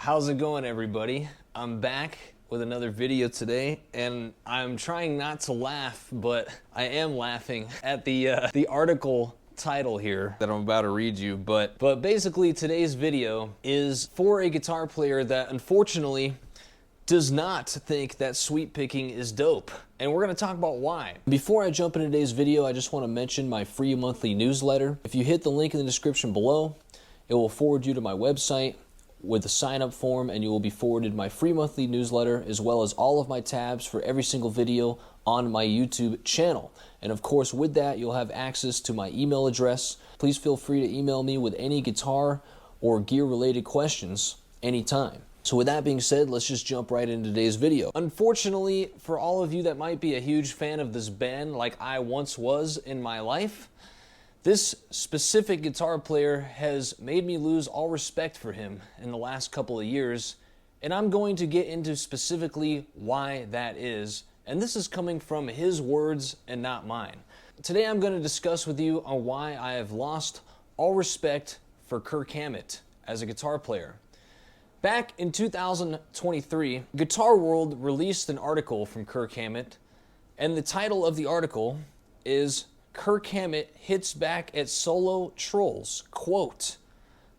How's it going, everybody? I'm back with another video today, and I'm trying not to laugh, but I am laughing at the article title here that I'm about to read you. But basically, today's video is for a guitar player that unfortunately does not think that sweep picking is dope. And we're gonna talk about why. Before I jump into today's video, I just wanna mention my free monthly newsletter. If you hit the link in the description below, it will forward you to my website with a sign-up form, and you will be forwarded my free monthly newsletter as well as all of my tabs for every single video on my YouTube channel. And of course, with that, you'll have access to my email address. Please feel free to email me with any guitar or gear-related questions anytime. So with that being said, let's just jump right into today's video. Unfortunately, for all of you that might be a huge fan of this band like I once was in my life, this specific guitar player has made me lose all respect for him in the last couple of years, and I'm going to get into specifically why that is, and this is coming from his words and not mine. Today I'm going to discuss with you on why I have lost all respect for Kirk Hammett as a guitar player. Back in 2023, Guitar World released an article from Kirk Hammett, and the title of the article is Kirk Hammett Hits Back at Solo Trolls. Quote,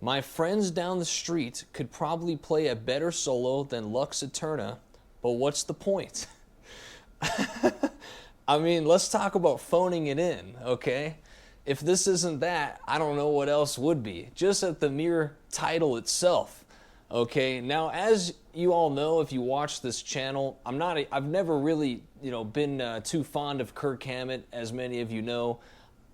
"My friends down the street could probably play a better solo than Lux Eterna, but what's the point?" I mean, let's talk about phoning it in, okay? If this isn't that, I don't know what else would be, just at the mere title itself. Okay, now as you all know, if you watch this channel, I've never really, been too fond of Kirk Hammett, as many of you know.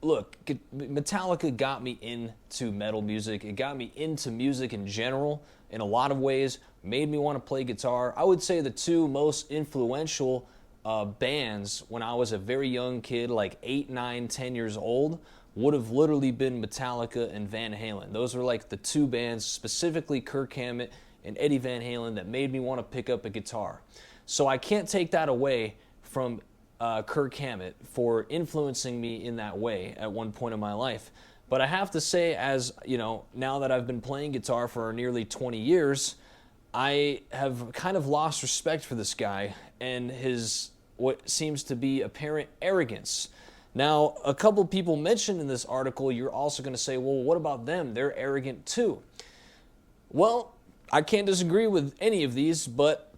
Look, Metallica got me into metal music. It got me into music in general, in a lot of ways, made me want to play guitar. I would say the two most influential bands when I was a very young kid, like 8, 9, 10 years old, would have literally been Metallica and Van Halen. Those were like the two bands, specifically Kirk Hammett and Eddie Van Halen, that made me want to pick up a guitar. So I can't take that away from Kirk Hammett for influencing me in that way at one point in my life. But I have to say, as you know, now that I've been playing guitar for nearly 20 years, I have kind of lost respect for this guy and his what seems to be apparent arrogance. Now, a couple people mentioned in this article, you're also going to say, well, what about them? They're arrogant too. Well, I can't disagree with any of these, but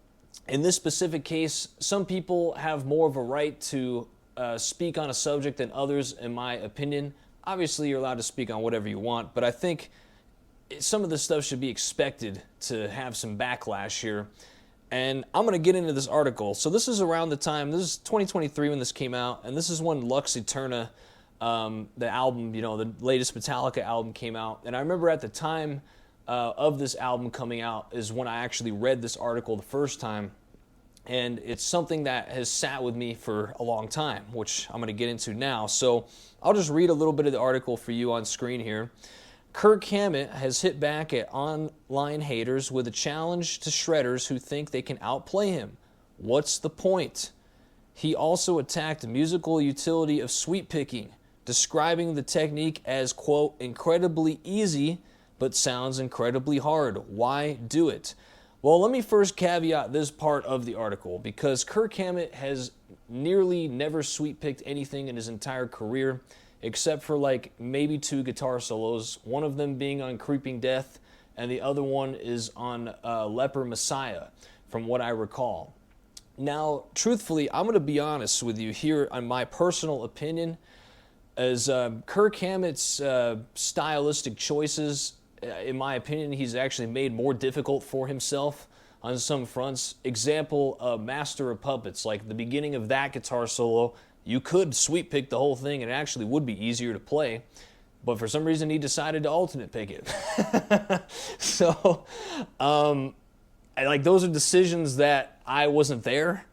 in this specific case, some people have more of a right to speak on a subject than others, in my opinion. Obviously, you're allowed to speak on whatever you want, but I think some of this stuff should be expected to have some backlash here. And I'm going to get into this article. So this is around the time, this is 2023 when this came out, and this is when Lux Eterna, the album, the latest Metallica album came out. And I remember at the time of this album coming out is when I actually read this article the first time. And it's something that has sat with me for a long time, which I'm going to get into now. So I'll just read a little bit of the article for you on screen here. Kirk Hammett has hit back at online haters with a challenge to shredders who think they can outplay him. What's the point? He also attacked the musical utility of sweep picking, describing the technique as, quote, incredibly easy, but sounds incredibly hard. Why do it? Well, let me first caveat this part of the article, because Kirk Hammett has nearly never sweep picked anything in his entire career, except for like maybe 2 guitar solos, one of them being on Creeping Death, and the other one is on Leper Messiah, from what I recall. Now, truthfully, I'm going to be honest with you here on my personal opinion, as Kirk Hammett's stylistic choices, in my opinion, he's actually made more difficult for himself on some fronts. Example, Master of Puppets, like the beginning of that guitar solo, you could sweep pick the whole thing and it actually would be easier to play, but for some reason he decided to alternate pick it. So, those are decisions that I wasn't there,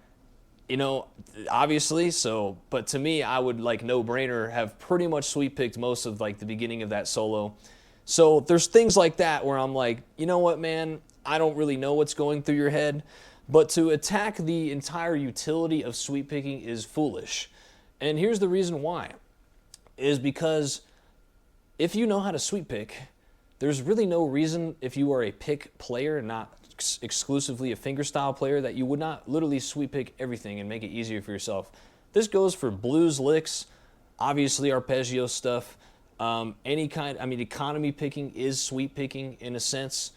obviously, so, but to me, I would, no-brainer, have pretty much sweep picked most of, the beginning of that solo. So there's things like that where I'm like, you know what, man, I don't really know what's going through your head, but to attack the entire utility of sweep picking is foolish. And here's the reason why, is because if you know how to sweep pick, there's really no reason, if you are a pick player, not exclusively a fingerstyle player, that you would not literally sweep pick everything and make it easier for yourself. This goes for blues licks, obviously arpeggio stuff, any kind. I mean, economy picking is sweep picking in a sense.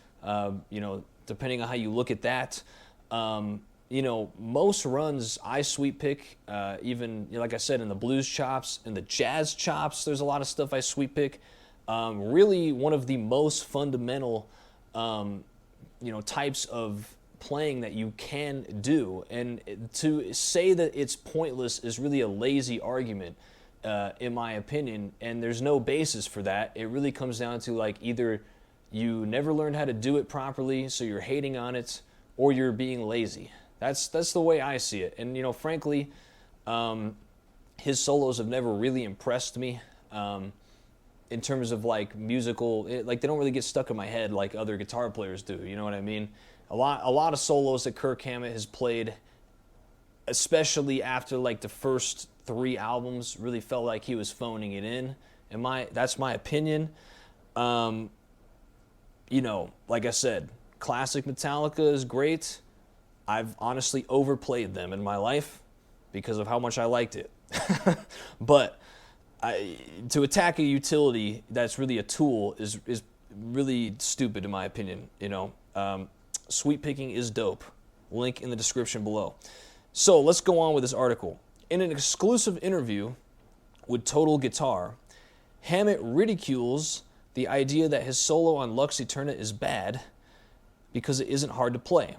Depending on how you look at that. Most runs I sweep pick, even like I said, in the blues chops, in the jazz chops, there's a lot of stuff I sweep pick. Really one of the most fundamental, types of playing that you can do. And to say that it's pointless is really a lazy argument, in my opinion, and there's no basis for that. It really comes down to like either you never learned how to do it properly, so you're hating on it, or you're being lazy. That's the way I see it. And frankly, his solos have never really impressed me in terms of like musical. Like they don't really get stuck in my head like other guitar players do. You know what I mean? A lot of solos that Kirk Hammett has played, especially after like the first 3 albums, really felt like he was phoning it in. And that's my opinion. Like I said, classic Metallica is great. I've honestly overplayed them in my life because of how much I liked it. But to attack a utility that's really a tool is really stupid in my opinion. Sweep picking is dope. Link in the description below. So let's go on with this article. In an exclusive interview with Total Guitar, Hammett ridicules the idea that his solo on Lux Eterna is bad because it isn't hard to play.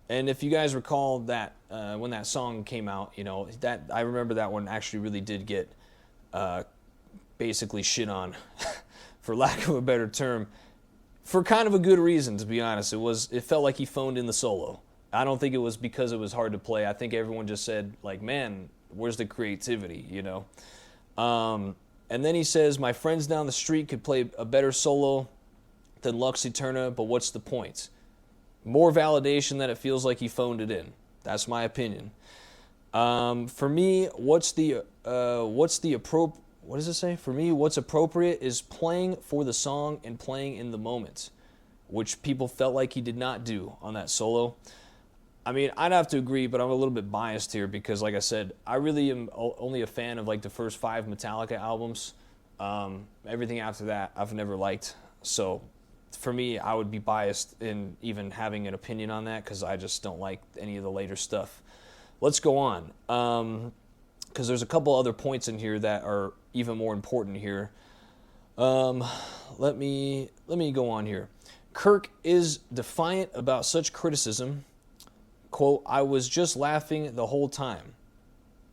And if you guys recall that when that song came out, that I remember that one actually really did get basically shit on, for lack of a better term, for kind of a good reason, to be honest. It felt like he phoned in the solo. I don't think it was because it was hard to play. I think everyone just said, like, man, where's the creativity, And then he says, my friends down the street could play a better solo than Lux Eterna, but what's the point? More validation that it feels like he phoned it in. That's my opinion. For me, what's appropriate is playing for the song and playing in the moment, which people felt like he did not do on that solo. I mean, I'd have to agree, but I'm a little bit biased here because, like I said, I really am only a fan of like the first 5 Metallica albums. Everything after that, I've never liked. So for me, I would be biased in even having an opinion on that because I just don't like any of the later stuff. Let's go on, because there's a couple other points in here that are even more important here. Let me go on here. Kirk is defiant about such criticism. Quote, I was just laughing the whole time,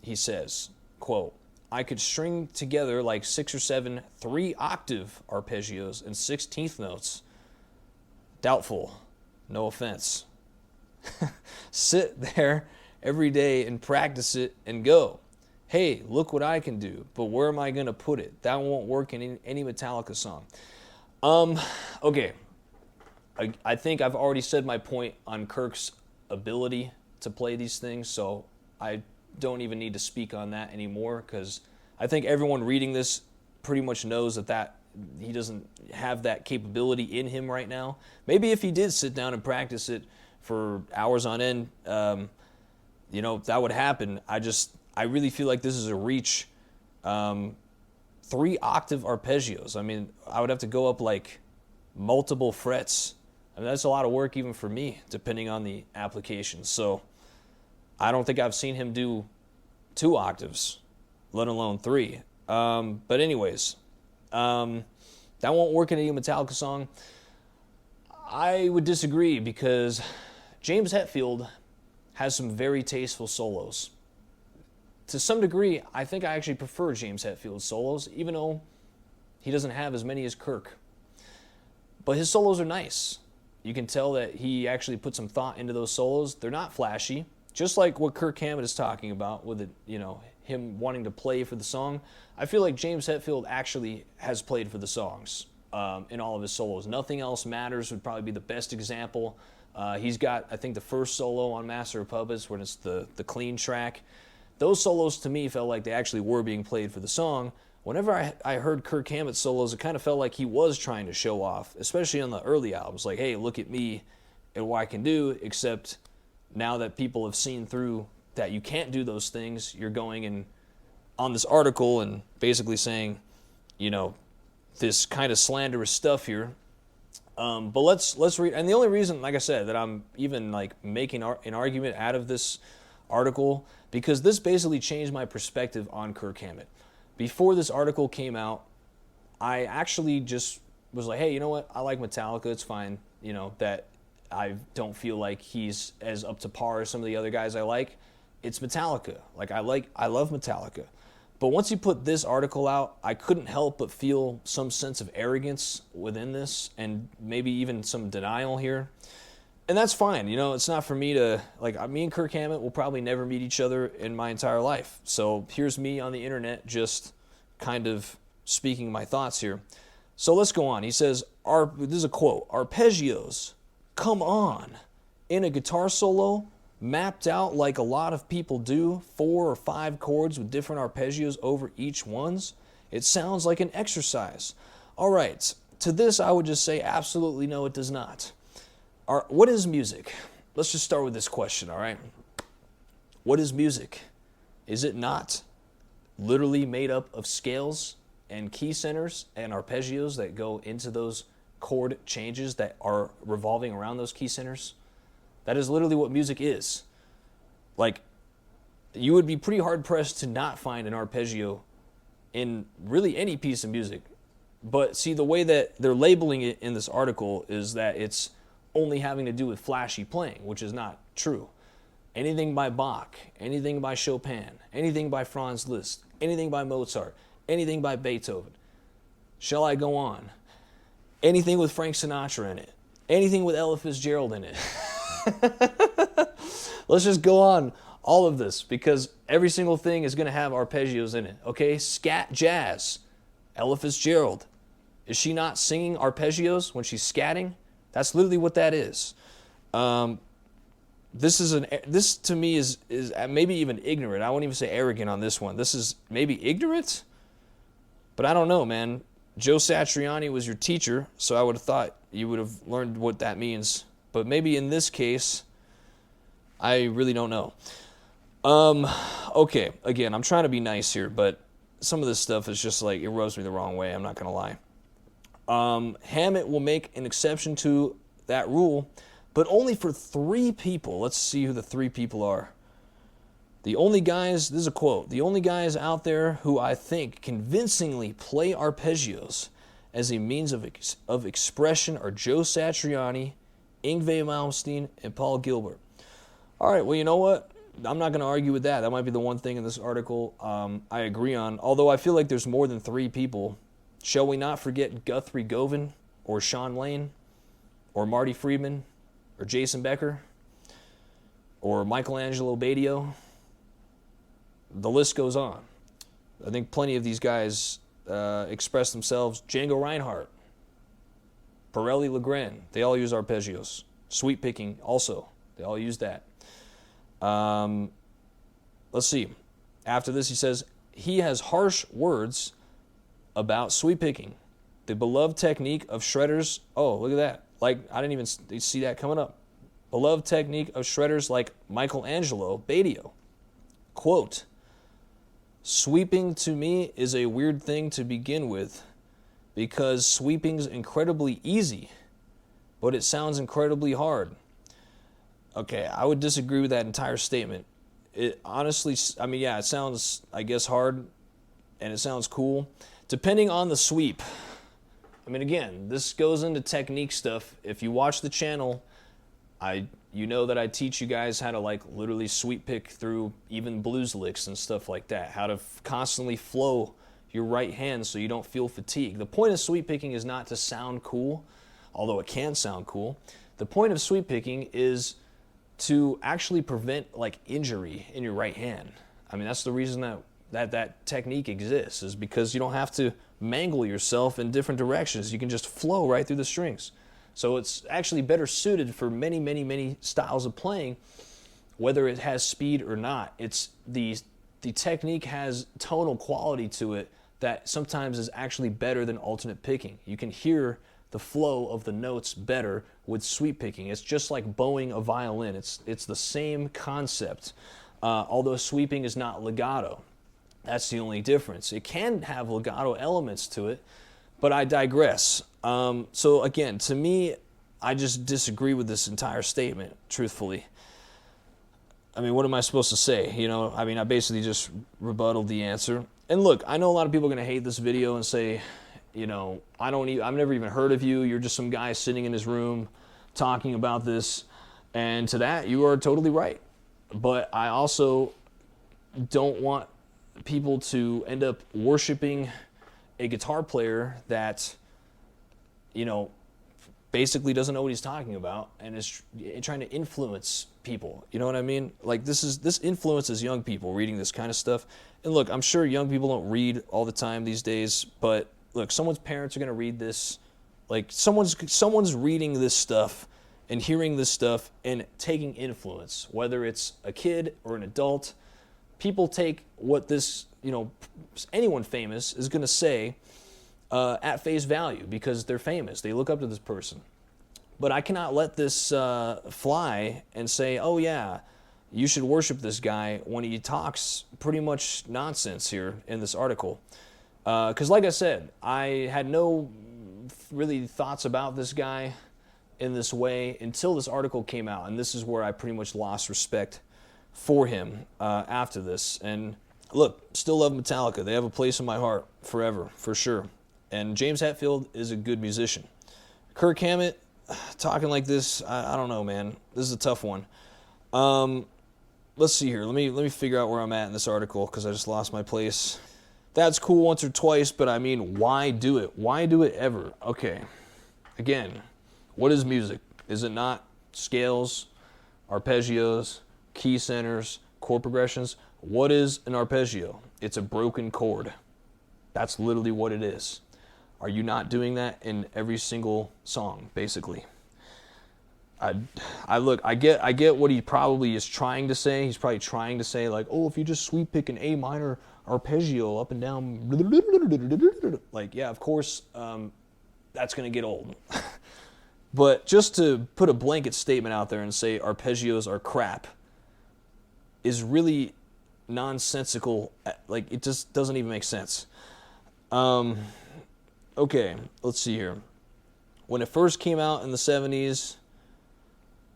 he says. Quote, I could string together like 6 or 7 3-octave arpeggios and 16th notes. Doubtful. No offense. Sit there every day and practice it and go. Hey, look what I can do, but where am I going to put it? That won't work in any Metallica song. Okay. I think I've already said my point on Kirk's ability to play these things, so I don't even need to speak on that anymore because I think everyone reading this pretty much knows that he doesn't have that capability in him right now. Maybe if he did sit down and practice it for hours on end, that would happen. I really feel like this is a reach. 3-octave arpeggios. I mean, I would have to go up like multiple frets. I mean, that's a lot of work even for me, depending on the application. So I don't think I've seen him do 2 octaves, let alone 3. But anyways, that won't work in any Metallica song. I would disagree because James Hetfield has some very tasteful solos. To some degree, I think I actually prefer James Hetfield's solos, even though he doesn't have as many as Kirk. But his solos are nice. You can tell that he actually put some thought into those solos. They're not flashy, just like what Kirk Hammett is talking about with it, him wanting to play for the song. I feel like James Hetfield actually has played for the songs in all of his solos. Nothing Else Matters would probably be the best example. He's got, I think, the first solo on Master of Puppets when it's the clean track. Those solos to me felt like they actually were being played for the song. Whenever I heard Kirk Hammett's solos, it kind of felt like he was trying to show off, especially on the early albums. Like, hey, look at me at what I can do, except now that people have seen through that you can't do those things, you're going and on this article and basically saying, you know, this kind of slanderous stuff here. But let's read. And the only reason, like I said, that I'm even like making an argument out of this article, because this basically changed my perspective on Kirk Hammett. Before this article came out, I actually just was like, hey, you know what? I like Metallica. It's fine. You know, that I don't feel like he's as up to par as some of the other guys I like. It's Metallica. Like I love Metallica. But once you put this article out, I couldn't help but feel some sense of arrogance within this, and maybe even some denial here. And that's fine. You know, it's not for me to, like, me and Kirk Hammett will probably never meet each other in my entire life. So here's me on the internet just kind of speaking my thoughts here. So let's go on. He says, this is a quote, arpeggios, come on, in a guitar solo, mapped out like a lot of people do, 4 or 5 chords with different arpeggios over each ones. It sounds like an exercise. All right, to this I would just say absolutely no, it does not. What is music? Let's just start with this question, all right? What is music? Is it not literally made up of scales and key centers and arpeggios that go into those chord changes that are revolving around those key centers? That is literally what music is. Like, you would be pretty hard-pressed to not find an arpeggio in really any piece of music. But see, the way that they're labeling it in this article is that it's only having to do with flashy playing, which is not true. Anything by Bach, anything by Chopin, anything by Franz Liszt, anything by Mozart, anything by Beethoven. Shall I go on? Anything with Frank Sinatra in it. Anything with Ella Fitzgerald in it. Let's just go on all of this, because every single thing is going to have arpeggios in it. Okay, scat jazz, Ella Fitzgerald. Is she not singing arpeggios when she's scatting? That's literally what that is. This to me is maybe even ignorant. I won't even say arrogant on this one. This is maybe ignorant, but I don't know, man. Joe Satriani was your teacher, so I would have thought you would have learned what that means. But maybe in this case, I really don't know. Okay, again, I'm trying to be nice here, but some of this stuff is just like, it rubs me the wrong way, I'm not going to lie. Hammett will make an exception to that rule, but only for 3 people. Let's see who the 3 people are. The only guys, this is a quote, the only guys out there who I think convincingly play arpeggios as a means of expression are Joe Satriani, Yngwie Malmsteen, and Paul Gilbert. All right, well, you know what? I'm not going to argue with that. That might be the one thing in this article I agree on, although I feel like there's more than 3 people. Shall we not forget Guthrie Govan, or Sean Lane, or Marty Friedman, or Jason Becker, or Michelangelo Badio? The list goes on. I think plenty of these guys express themselves. Django Reinhardt, Pirelli Legrand, they all use arpeggios. Sweep picking also, they all use that. Let's see. After this, he says, he has harsh words about sweep picking. The beloved technique of shredders. Oh, look at that. Like, I didn't even see that coming up. Beloved technique of shredders like Michelangelo Badio. Quote, sweeping to me is a weird thing to begin with because sweeping's incredibly easy, but it sounds incredibly hard. Okay, I would disagree with that entire statement. It honestly, I mean, yeah, it sounds, I guess, hard, and it sounds cool, depending on the sweep. I mean, again, this goes into technique stuff. If you watch the channel, you know that I teach you guys how to like literally sweep pick through even blues licks and stuff like that, how to constantly flow your right hand so you don't feel fatigue. The point of sweep picking is not to sound cool, although it can sound cool. The point of sweep picking is to actually prevent like injury in your right hand. I mean, that's the reason that technique exists, is because you don't have to mangle yourself in different directions. You can just flow right through the strings. So it's actually better suited for many, many, many styles of playing, whether it has speed or not. It's the technique has tonal quality to it that sometimes is actually better than alternate picking. You can hear the flow of the notes better with sweep picking. It's just like bowing a violin. It's the same concept, although sweeping is not legato. That's the only difference. It can have legato elements to it, but I digress. So again, to me, I just disagree with this entire statement, truthfully. I mean, what am I supposed to say? You know, I mean, I basically just rebutted the answer. And look, I know a lot of people are going to hate this video and say, you know, I've never even heard of you. You're just some guy sitting in his room talking about this. And to that, you are totally right. But I also don't want people to end up worshiping a guitar player that, you know, basically doesn't know what he's talking about and is trying to influence people. You know what I mean? Like, this influences young people reading this kind of stuff. And look, I'm sure young people don't read all the time these days, but look, someone's parents are going to read this. Like, someone's reading this stuff and hearing this stuff and taking influence, whether it's a kid or an adult. People take what this, you know, anyone famous is going to say at face value because they're famous. They look up to this person. But I cannot let this fly and say, oh yeah, you should worship this guy when he talks pretty much nonsense here in this article. Because like I said, I had no really thoughts about this guy in this way until this article came out. And this is where I pretty much lost respect for him after this. And look, still love Metallica. They have a place in my heart forever, for sure. And James Hetfield is a good musician. Kirk Hammett, talking like this, I don't know, man. This is a tough one. Let's see here. Let me figure out where I'm at in this article because I just lost my place. That's cool once or twice, but I mean, why do it? Why do it ever? Okay. Again, what is music? Is it not scales, arpeggios, key centers, chord progressions? What is an arpeggio? It's a broken chord. That's literally what it is. Are you not doing that in every single song, basically? I get what he probably is trying to say. He's probably trying to say, like, oh, if you just sweep pick an A minor arpeggio up and down, like, yeah, of course, that's going to get old. But just to put a blanket statement out there and say arpeggios are crap is really nonsensical. Like, it just doesn't even make sense. Okay, let's see here. When it first came out in the 70s,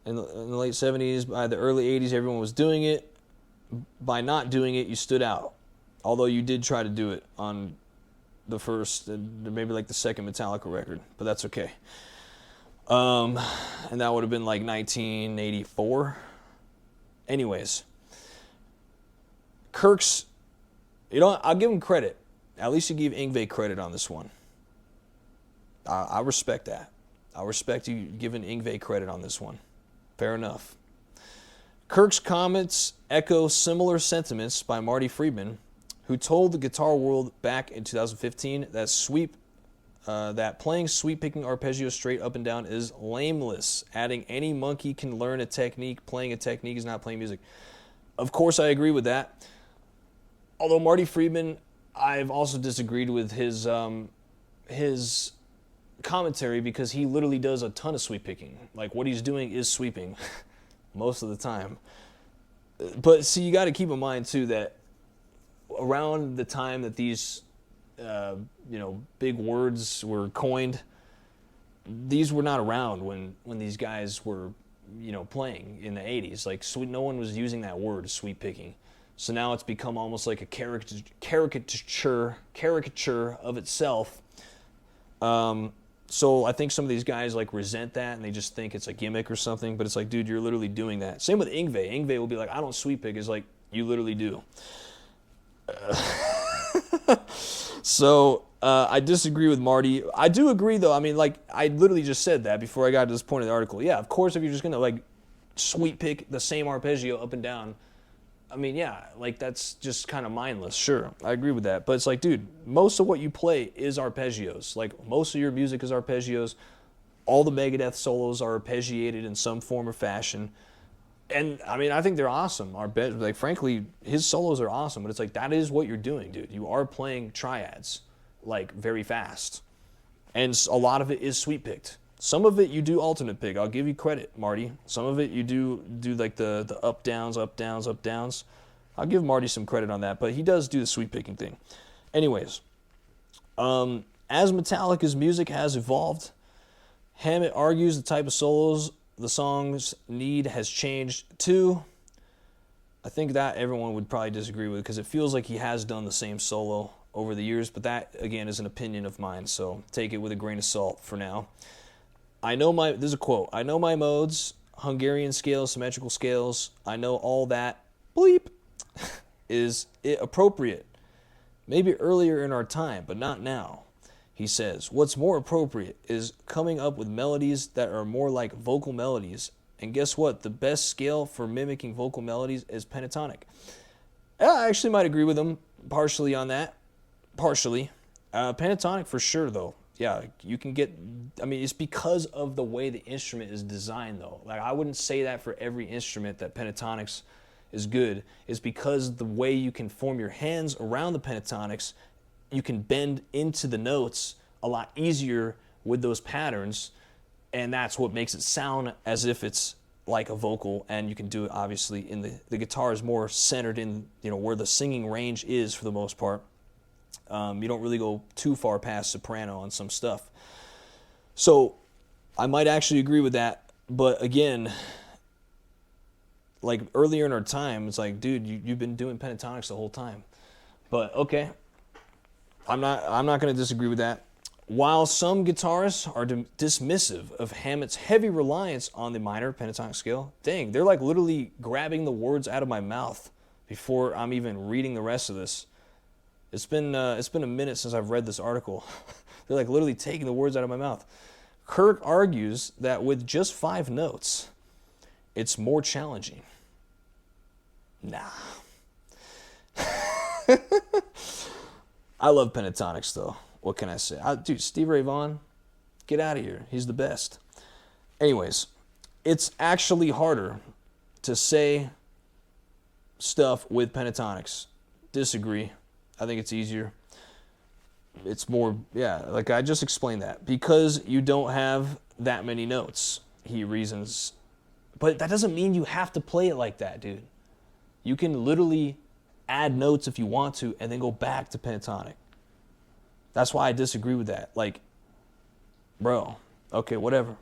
in the late 70s, by the early 80s, everyone was doing it. By not doing it, you stood out. Although you did try to do it on the first, maybe like the second Metallica record, but that's okay. And that would have been like 1984. Anyways, Kirk's, you know, I'll give him credit. At least you give Yngwie credit on this one. I respect that. I respect you giving Yngwie credit on this one. Fair enough. Kirk's comments echo similar sentiments by Marty Friedman, who told the guitar world back in 2015 that playing sweep-picking arpeggios straight up and down is lameless, adding any monkey can learn a technique. Playing a technique is not playing music. Of course, I agree with that. Although Marty Friedman, I've also disagreed with his commentary because he literally does a ton of sweep picking. Like, what he's doing is sweeping most of the time. But see, you got to keep in mind too that around the time that these big words were coined, these were not around when these guys were playing in the 80s. Like, no one was using that word, sweep picking. So now it's become almost like a caricature of itself. So I think some of these guys like resent that and they just think it's a gimmick or something, but it's like, dude, you're literally doing that. Same with Yngwie. Yngwie will be like, I don't sweep pick. It's like, you literally do. So I disagree with Marty. I do agree though. I mean, like, I literally just said that before I got to this point of the article. Yeah, of course, if you're just going to like sweep pick the same arpeggio up and down, I mean, yeah, like that's just kind of mindless. Sure, I agree with that. But it's like, dude, most of what you play is arpeggios. Like, most of your music is arpeggios. All the Megadeth solos are arpeggiated in some form or fashion. And, I mean, I think they're awesome. Like, frankly, his solos are awesome. But it's like, that is what you're doing, dude. You are playing triads, like, very fast. And a lot of it is sweep picked. Some of it you do alternate pick. I'll give you credit, Marty. Some of it you do like the up downs, up downs, up downs. I'll give Marty some credit on that, but he does do the sweep picking thing. Anyways, as Metallica's music has evolved, Hammett argues the type of solos the songs need has changed too. I think that everyone would probably disagree with, because it feels like he has done the same solo over the years, but that, again, is an opinion of mine, so take it with a grain of salt for now. This is a quote, I know my modes, Hungarian scales, symmetrical scales, I know all that, bleep, is it appropriate? Maybe earlier in our time, but not now. He says, what's more appropriate is coming up with melodies that are more like vocal melodies. And guess what? The best scale for mimicking vocal melodies is pentatonic. I actually might agree with him partially on that. Partially. Pentatonic for sure, though. Yeah, you can get... I mean, it's because of the way the instrument is designed, though. Like, I wouldn't say that for every instrument that pentatonics is good. It's because the way you can form your hands around the pentatonics, you can bend into the notes a lot easier with those patterns, and that's what makes it sound as if it's like a vocal, and you can do it obviously in the guitar is more centered in, where the singing range is for the most part. You don't really go too far past soprano on some stuff. So I might actually agree with that, but again, like earlier in our time, it's like, dude, you've been doing pentatonics the whole time. But okay, I'm not going to disagree with that. While some guitarists are dismissive of Hammett's heavy reliance on the minor pentatonic scale, dang, they're like literally grabbing the words out of my mouth before I'm even reading the rest of this. It's been a minute since I've read this article. They're like literally taking the words out of my mouth. Kirk argues that with just 5 notes, it's more challenging. Nah. I love pentatonics though. What can I say? Dude, Stevie Ray Vaughan, get out of here. He's the best. Anyways, it's actually harder to say stuff with pentatonics. Disagree. I think it's easier. It's more, like I just explained that. Because you don't have that many notes, he reasons. But that doesn't mean you have to play it like that, dude. You can literally add notes if you want to and then go back to pentatonic. That's why I disagree with that. Like, bro, okay, whatever.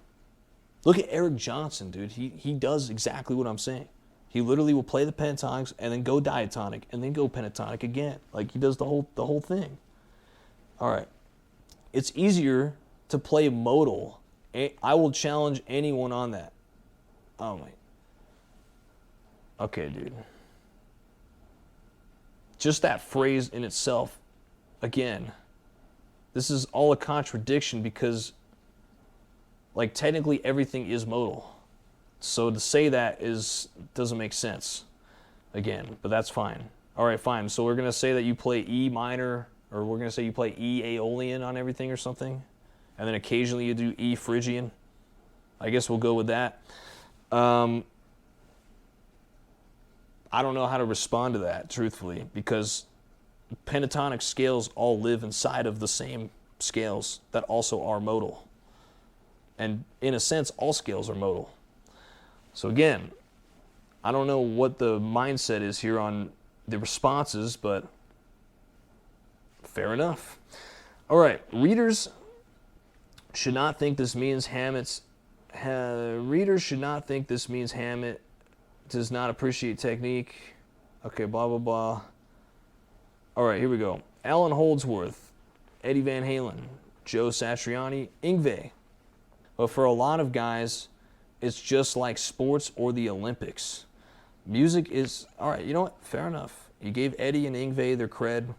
Look at Eric Johnson, dude. He does exactly what I'm saying. He literally will play the pentatonics and then go diatonic and then go pentatonic again. Like, he does the whole thing. All right. It's easier to play modal. I will challenge anyone on that. Oh, my. Okay, dude. Just that phrase in itself, again, this is all a contradiction because, like, technically everything is modal. So to say that doesn't make sense, again, but that's fine. All right, fine. So we're going to say that you play E minor, or we're going to say you play E Aeolian on everything or something, and then occasionally you do E Phrygian. I guess we'll go with that. I don't know how to respond to that, truthfully, because pentatonic scales all live inside of the same scales that also are modal. And in a sense, all scales are modal. So again, I don't know what the mindset is here on the responses, but fair enough. All right, readers should not think this means Hammett does not appreciate technique. Okay, blah, blah, blah. All right, here we go. Alan Holdsworth, Eddie Van Halen, Joe Satriani, Yngwie. But for a lot of guys, it's just like sports or the Olympics. Music is... All right, you know what? Fair enough. You gave Eddie and Yngwie their cred.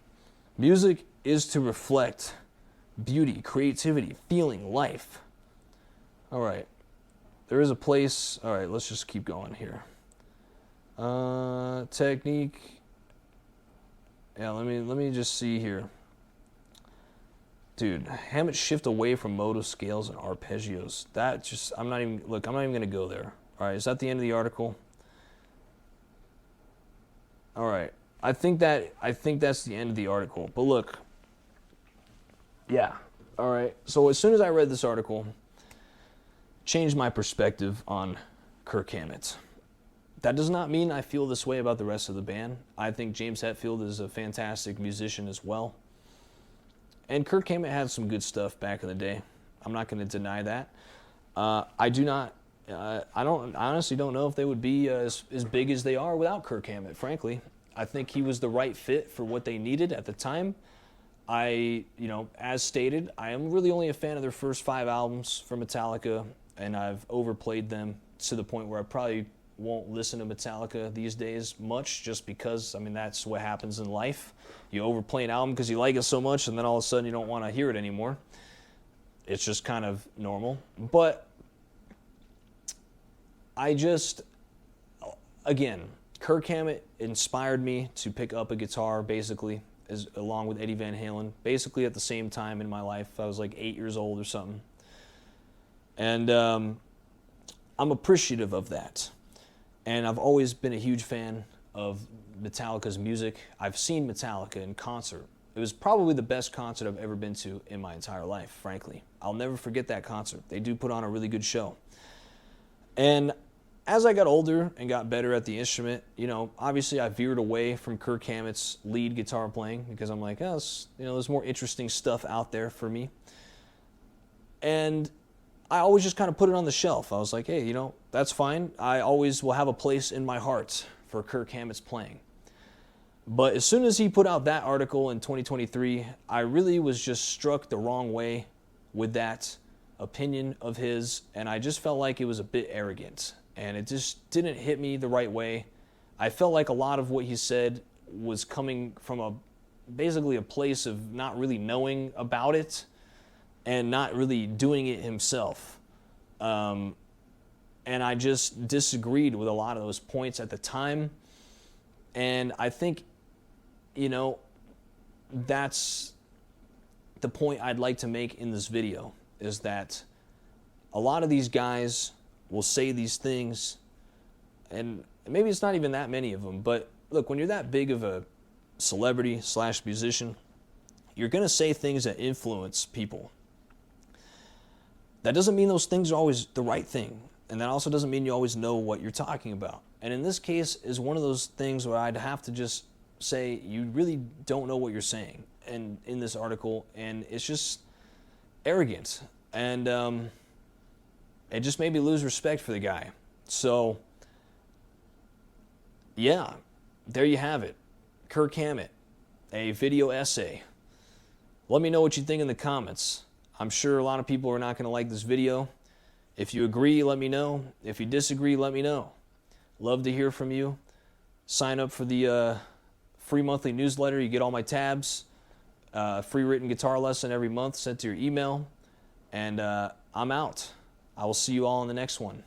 Music is to reflect beauty, creativity, feeling, life. All right. There is a place... All right, let's just keep going here. Technique. Yeah, let me just see here. Dude, Hammett shift away from modal scales and arpeggios. That just, I'm not even going to go there. All right, is that the end of the article? All right. I think that's the end of the article. But look. Yeah. All right, so as soon as I read this article, changed my perspective on Kirk Hammett. That does not mean I feel this way about the rest of the band. I think James Hetfield is a fantastic musician as well. And Kirk Hammett had some good stuff back in the day. I'm not going to deny that. I honestly don't know if they would be as big as they are without Kirk Hammett, frankly. I think he was the right fit for what they needed at the time. As stated, I am really only a fan of their first 5 albums from Metallica, and I've overplayed them to the point where I probably won't listen to Metallica these days much, just because, that's what happens in life. You overplay an album because you like it so much, and then all of a sudden you don't want to hear it anymore. It's just kind of normal. But again, Kirk Hammett inspired me to pick up a guitar, basically, along with Eddie Van Halen, basically at the same time in my life. I was like 8 years old or something. And I'm appreciative of that. And I've always been a huge fan of Metallica's music. I've seen Metallica in concert. It was probably the best concert I've ever been to in my entire life, frankly. I'll never forget that concert. They do put on a really good show. And as I got older and got better at the instrument, obviously I veered away from Kirk Hammett's lead guitar playing because I'm like, there's more interesting stuff out there for me. And I always just kind of put it on the shelf. I was like, hey, that's fine. I always will have a place in my heart for Kirk Hammett's playing. But as soon as he put out that article in 2023, I really was just struck the wrong way with that opinion of his, and I just felt like it was a bit arrogant, and it just didn't hit me the right way. I felt like a lot of what he said was coming from basically a place of not really knowing about it and not really doing it himself. And I just disagreed with a lot of those points at the time. And I think, that's the point I'd like to make in this video, is that a lot of these guys will say these things, and maybe it's not even that many of them, but look, when you're that big of a celebrity / musician, you're going to say things that influence people. That doesn't mean those things are always the right thing, and that also doesn't mean you always know what you're talking about. And in this case is one of those things where I'd have to just say you really don't know what you're saying and in this article, and it's just arrogant, and it just made me lose respect for the guy. So yeah, there you have it. Kirk Hammett, a video essay. Let me know what you think in the comments. I'm sure a lot of people are not going to like this video. If you agree, let me know. If you disagree, let me know. Love to hear from you. Sign up for the free monthly newsletter. You get all my tabs. Free written guitar lesson every month sent to your email. And I'm out. I will see you all in the next one.